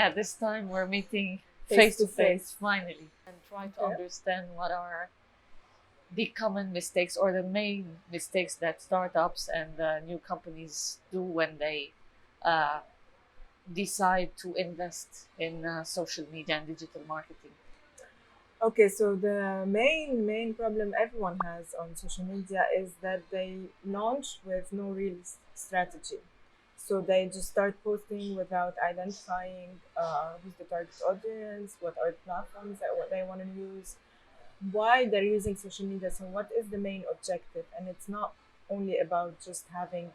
yeah, this time we're meeting Face face to to face face. finally and try to Okay. understand what are the common mistakes or the main mistakes that startups and new companies do when they uh, decide to invest in social media and digital marketing. Okay, so the main problem everyone has on social media is that they launch with no real strategy. So they just start posting without identifying who's the target audience, what are the platforms that what they want to use, why they're using social media. So what is the main objective? And it's not only about just having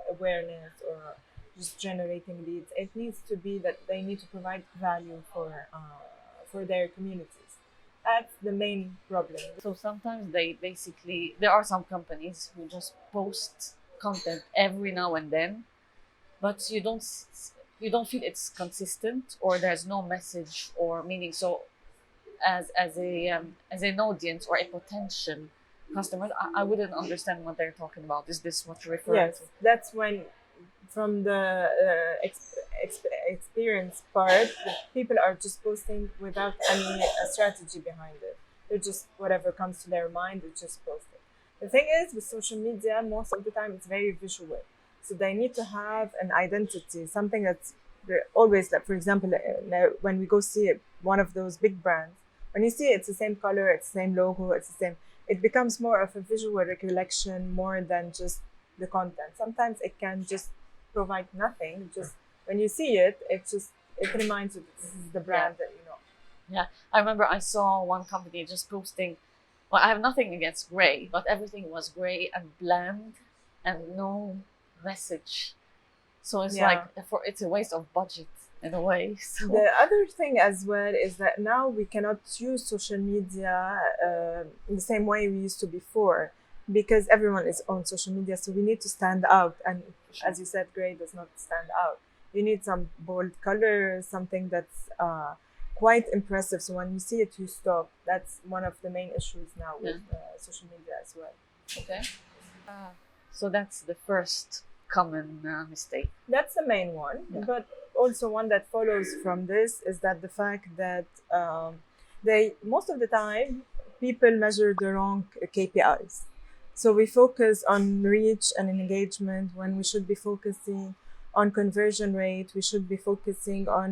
awareness or just generating leads. It needs to be that they need to provide value for their communities. That's the main problem. So sometimes they basically, there are some companies who just post content every now and then, but you don't feel it's consistent or there's no message or meaning. So as an audience or a potential customer, I wouldn't understand what they're talking about. Is this what you're referring Yes, to? that's when from the experience part, people are just posting without any strategy behind it. They're just whatever comes to their mind, they just post it. The thing is, with social media, most of the time it's very visual. So they need to have an identity, something that's always like, for example, now when we go see one of those big brands, when you see it's the same color, it's the same logo, it's the same, it becomes more of a visual recollection more than just the content. Sometimes it can just provide nothing. Just when you see it, it reminds you that this is the Yeah. brand that you know. Yeah, I remember I saw one company just posting. Well, I have nothing against gray, but everything was gray and bland, and no message. So it's like Yeah. it's a waste of budget in a way. So The other thing as well is that now we cannot use social media in the same way we used to before because everyone is on social media. So we need to stand out. And as you said, gray does not stand out. You need some bold color, something that's quite impressive. So when you see it, you stop. That's one of the main issues now with social media as well. okay. So that's the first common mistake. That's the main one. Yeah. But also one that follows from this is that the fact that they most of the time people measure the wrong KPIs. So we focus on reach and engagement when we should be focusing on conversion rate. We should be focusing on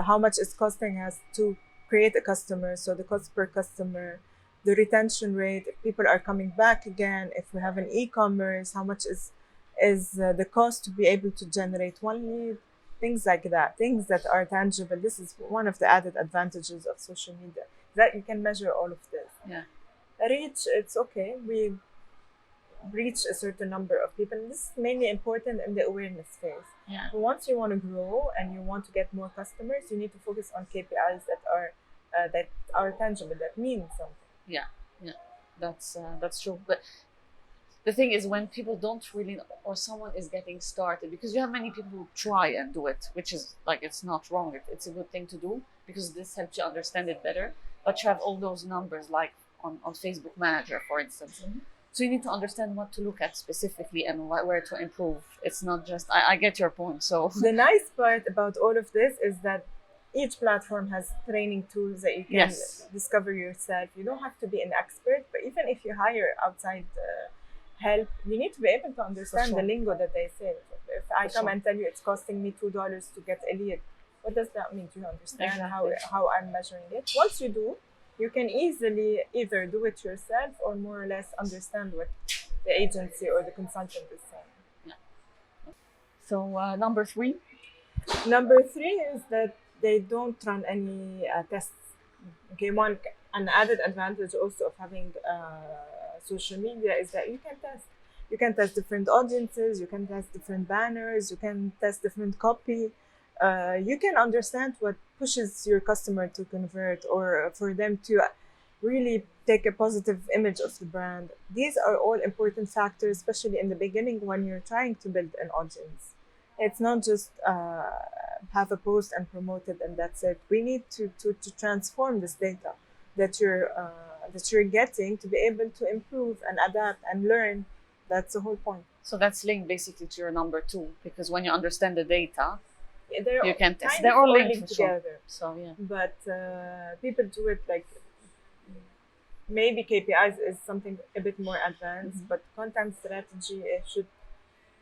how much it's costing us to create a customer. So the cost per customer, the retention rate, if people are coming back again, if we have an e-commerce, how much is the cost to be able to generate one lead, things like that, things that are tangible. This is one of the added advantages of social media, that you can measure all of this. Yeah. Reach, it's okay. We reach a certain number of people. And this is mainly important in the awareness phase. Yeah. But once you want to grow and you want to get more customers, you need to focus on KPIs that are tangible, that mean something. Yeah. Yeah. That's true. But the thing is, when people don't really, or someone is getting started, because you have many people who try and do it, which is like, it's not wrong. It's a good thing to do because this helps you understand it better. But you have all those numbers, like on Facebook Manager, for instance. Mhm. So you need to understand what to look at specifically and where to improve. It's not just, I get your point. So The nice part about all of this is that each platform has training tools that you can Yes. discover yourself. You don't have to be an expert, but even if you hire outside help, you need to be able to understand sure. the lingo that they say. If I For come sure. and tell you it's costing me $2 to get a lead, what does that mean? Do you understand Exactly. how I'm measuring it? Once you do, you can easily either do it yourself or more or less understand what the agency or the consultant is saying. So number 3. Number three is that they don't run any tests. Okay, an added advantage also of having social media is that you can test. You can test different audiences. You can test different banners. You can test different copy. You can understand what pushes your customer to convert or for them to really take a positive image of the brand. These are all important factors, especially in the beginning when you're trying to build an audience. It's not just have a post and promote it and that's it. We need to transform this data that you're getting to be able to improve and adapt and learn. That's the whole point. So that's linked basically to your number 2, because when you understand the data, they're you can test. kind They're of all linked for sure. together. So yeah, But people do it like maybe KPIs is something a bit more advanced, but content strategy it should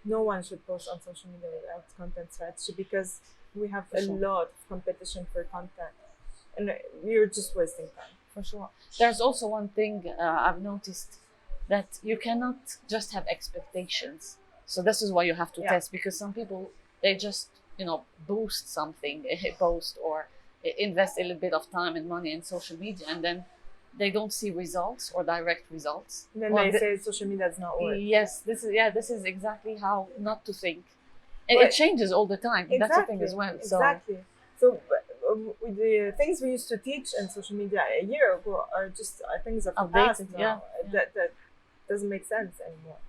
no one should post on social media without content strategy because we have a sure. lot of competition for content and we're just wasting time. For sure. There's also one thing I've noticed that you cannot just have expectations. So this is why you have to Yeah. test, because some people they just boost something, a post, or invest a little bit of time and money in social media, and then they don't see results or direct results. And then Well, they say social media does not work. yes, this is exactly how not to think. Well, It changes all the time. That's the thing as well. Exactly. So with the things we used to teach in social media a year ago are just things of the past Outdated, now. yeah. That doesn't make sense anymore.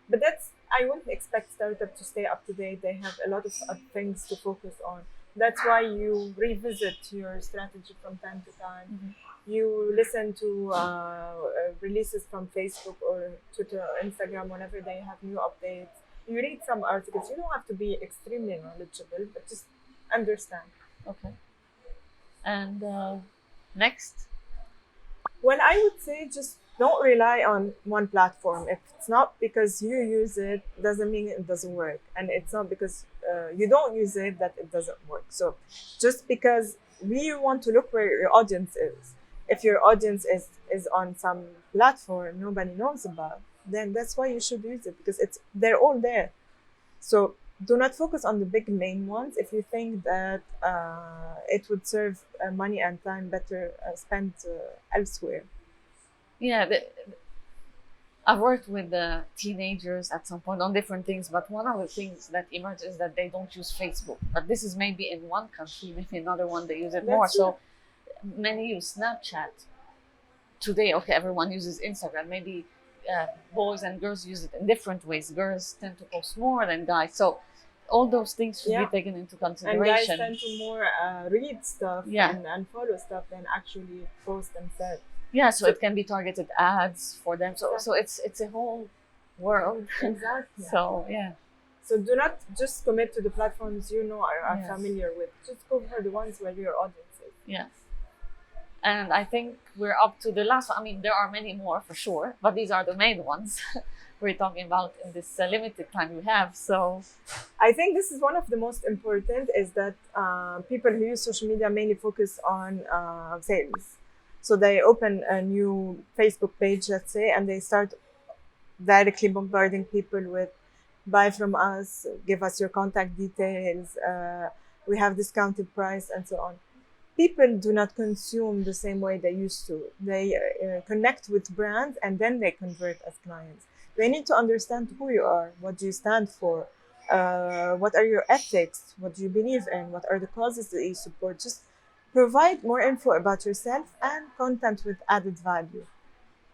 But that's I wouldn't expect startup to stay up to date. They have a lot of things to focus on. That's why you revisit your strategy from time to time. You listen to releases from Facebook or Twitter or Instagram whenever they have new updates. You read some articles. You don't have to be extremely knowledgeable, but just understand. Okay. And next. Well, I would say just don't rely on one platform. If it's not because you use it, doesn't mean it doesn't work. And it's not because you don't use it that it doesn't work. So just because we want to look where your audience is. If your audience is on some platform nobody knows about, then that's why you should use it because they're all there. So do not focus on the big main ones if you think that it would serve money and time better spent elsewhere. Yeah, I've worked with teenagers at some point on different things, but one of the things that emerges is that they don't use Facebook. But this is maybe in one country, maybe another one they use it more. So many use Snapchat. Today, okay, everyone uses Instagram. Maybe boys and girls use it in different ways. Girls tend to post more than guys. So all those things should be taken into And guys consideration. tend to more read stuff and follow stuff than actually post themselves. Yeah, so it can be targeted ads for them. So it's a whole world. Exactly. So yeah. So do not just commit to the platforms you know are familiar with. Just go for the ones where your audience is. Yeah. And I think we're up to the last one. I mean, there are many more for sure, but these are the main ones we're talking about in this limited time we have. So I think this is one of the most important is that people who use social media mainly focus on sales. So they open a new Facebook page, let's say, and they start directly bombarding people with buy from us, give us your contact details, we have discounted price and so on. People do not consume the same way they used to. They connect with brands and then they convert as clients. They need to understand who you are, what do you stand for, what are your ethics, what do you believe in, what are the causes that you support. Just provide more info about yourself and content with added value.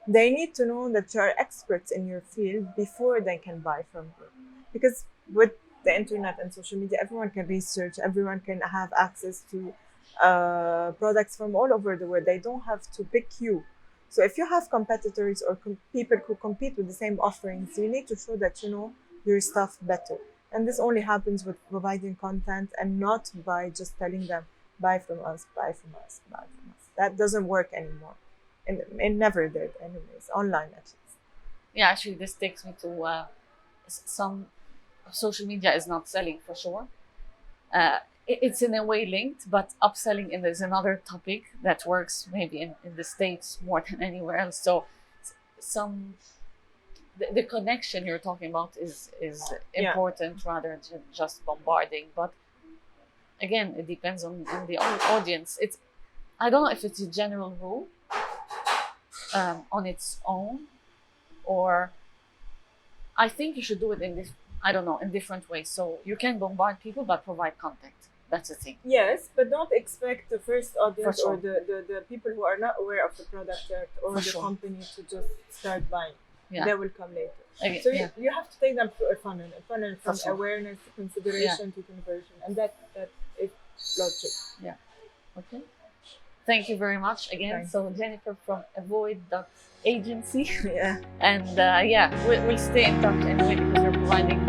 They need to know that you are experts in your field before they can buy from you. Because with the internet and social media, everyone can research, everyone can have access to products from all over the world. They don't have to pick you. So if you have competitors or people who compete with the same offerings, you need to show that you know your stuff better. And this only happens with providing content and not by just telling them, buy from us, buy from us, buy from us. That doesn't work anymore. And it never did anyways, online at least. Yeah, actually this takes me to some social media is not selling for sure. It's in a way linked, but upselling is another topic that works maybe in the States more than anywhere else. So the connection you're talking about is important rather than just bombarding. But again, it depends on the audience. I don't know if it's a general rule on its own, or I think you should do it in different ways. So you can bombard people but provide content. That's the thing. Yes, but don't expect the first audience sure. or the people who are not aware of the product yet or the company to just start buying. Yeah. They will come later. Okay, so you have to take them through a funnel from awareness to consideration to conversion, and that is logic. Yeah. Okay. Thank you very much again. Thanks. So Jennifer from Avoid.agency. Yeah. And we'll stay in touch anyway because you're providing